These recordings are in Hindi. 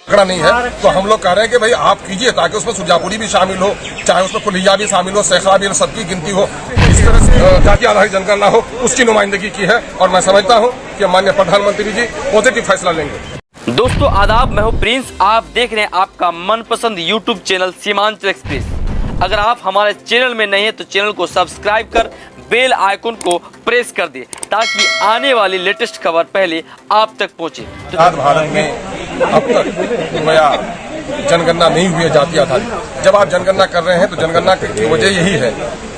आंकड़ा नहीं है, तो हम लोग कह रहे हैं कि भाई आप कीजिए ताकि उसमें सुरजापुरी भी शामिल हो, चाहे उसमें कुलिया भी शामिल हो, सैखड़ा भी, सबकी गिनती हो। इस तरह से जाति आधारित जनगणना हो, उसकी नुमाइंदगी की है और मैं समझता हूँ कि माननीय प्रधानमंत्री जी पॉजिटिव फैसला लेंगे। दोस्तों आदाब, मैं हूं प्रिंस। आप देख रहे हैं आपका मनपसंद यूट्यूब चैनल सीमांचल एक्सप्रेस। अगर आप हमारे चैनल में नए हैं तो चैनल को सब्सक्राइब कर बेल आइकन को प्रेस कर दे ताकि आने वाली लेटेस्ट खबर पहले आप तक पहुंचे। भारत में अब तक गोया जनगणना नहीं हुई है जाति आधारित। जब आप जनगणना कर रहे हैं तो जनगणना की वजह यही है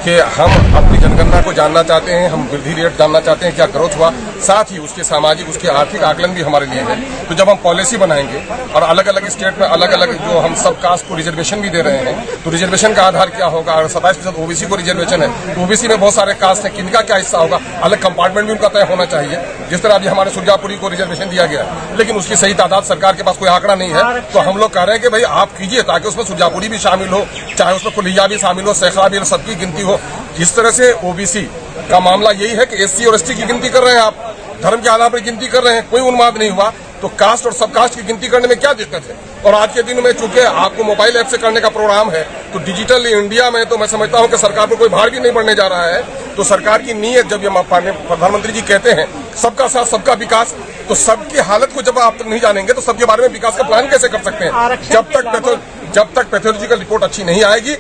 कि हम अपनी जनगणना को जानना चाहते हैं, हम वृद्धि रेट जानना चाहते हैं, क्या ग्रोथ हुआ, साथ ही उसके सामाजिक उसके आर्थिक आकलन भी हमारे लिए है। तो जब हम पॉलिसी बनाएंगे और अलग अलग स्टेट में अलग अलग जो हम सब कास्ट को रिजर्वेशन भी दे रहे हैं, तो रिजर्वेशन का आधार क्या होगा। अगर 27% ओबीसी को रिजर्वेशन है तो ओबीसी में बहुत सारे कास्ट है, किनका क्या हिस्सा होगा, अलग कंपार्टमेंट भी उनका तय होना चाहिए। जिस तरह अभी हमारे सुरजापुरी को रिजर्वेशन दिया गया है, लेकिन उसकी सही तादाद सरकार के पास कोई आंकड़ा नहीं है, तो हम लोग कह रहे हैं कि भाई आप कीजिए ताकि उसमें सुरजापुरी भी शामिल हो, चाहे उसमें कुलिया भी शामिल हो, सैखड़ा भी, सबकी गिनती हो। इस तरह से ओबीसी का मामला यही है कि एससी और एसटी की गिनती कर रहे हैं, आप धर्म के आधार पर गिनती कर रहे हैं, कोई उन्माद नहीं हुआ, तो कास्ट और सब कास्ट की गिनती करने में क्या दिक्कत है। और आज के दिन में चूंकि आपको मोबाइल ऐप से करने का प्रोग्राम है, तो डिजिटल इंडिया में तो मैं समझता हूं कि सरकार को कोई भार भी नहीं पड़ने जा रहा है। तो सरकार की नीयत, जब ये प्रधानमंत्री जी कहते हैं सबका साथ सबका विकास, तो सबकी हालत को जब आप तक नहीं जानेंगे तो सबके बारे में विकास का प्लान कैसे कर सकते हैं। जब तक पैथोलॉजिकल रिपोर्ट अच्छी नहीं आएगी,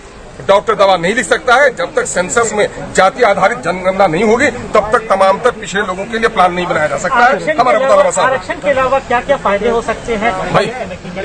डॉक्टर दवा नहीं लिख सकता है, जब तक सेंसस में जाति आधारित जनगणना नहीं होगी तब तक तमाम तक पिछड़े लोगों के लिए प्लान नहीं बनाया जा सकता है। हमारा आरक्षण के अलावा क्या क्या फायदे हो सकते हैं भाई,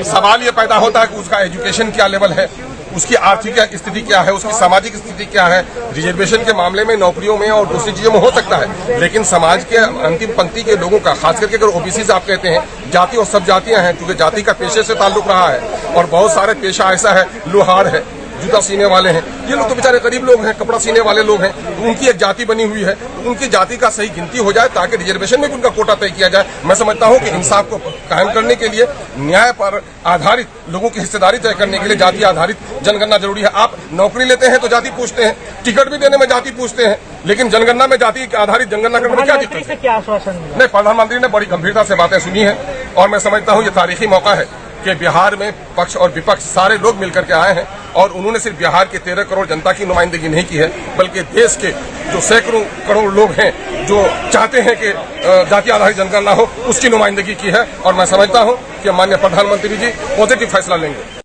सवाल ये पैदा होता है कि उसका एजुकेशन क्या लेवल है, उसकी आर्थिक स्थिति क्या है, उसकी सामाजिक स्थिति क्या है। रिजर्वेशन के मामले में नौकरियों में और दूसरी चीजों में हो सकता है, लेकिन समाज के अंतिम पंक्ति के लोगों का, खास करके अगर ओबीसी से आप कहते हैं, जाति और सब जातियां हैं, क्योंकि जाति का पेशे से ताल्लुक रहा है और बहुत सारे पेशा ऐसा है, लोहार है, जूता सीने वाले हैं, ये लोग तो बेचारे गरीब लोग हैं, कपड़ा सीने वाले लोग हैं, तो उनकी एक जाति बनी हुई है, तो उनकी जाति का सही गिनती हो जाए ताकि रिजर्वेशन में भी उनका कोटा तय किया जाए। मैं समझता हूं कि इंसाफ को कायम करने के लिए, न्याय पर आधारित लोगों की हिस्सेदारी तय करने के लिए जाति आधारित जनगणना जरूरी है। आप नौकरी लेते हैं तो जाति पूछते हैं, टिकट भी देने में जाति पूछते हैं, लेकिन जनगणना में जाति आधारित जनगणना करने में क्या दिक्कत है? क्या आश्वासन नहीं, प्रधानमंत्री ने बड़ी गंभीरता से बातें सुनी है और मैं समझता हूँ ये तारीखी मौका है कि बिहार में पक्ष और विपक्ष सारे लोग मिलकर के आए हैं और उन्होंने सिर्फ बिहार के 13 करोड़ जनता की नुमाइंदगी नहीं की है, बल्कि देश के जो सैकड़ों करोड़ लोग हैं जो चाहते हैं कि जाति आधारित जनगणना हो, उसकी नुमाइंदगी की है और मैं समझता हूं कि माननीय प्रधानमंत्री जी पॉजिटिव फैसला लेंगे।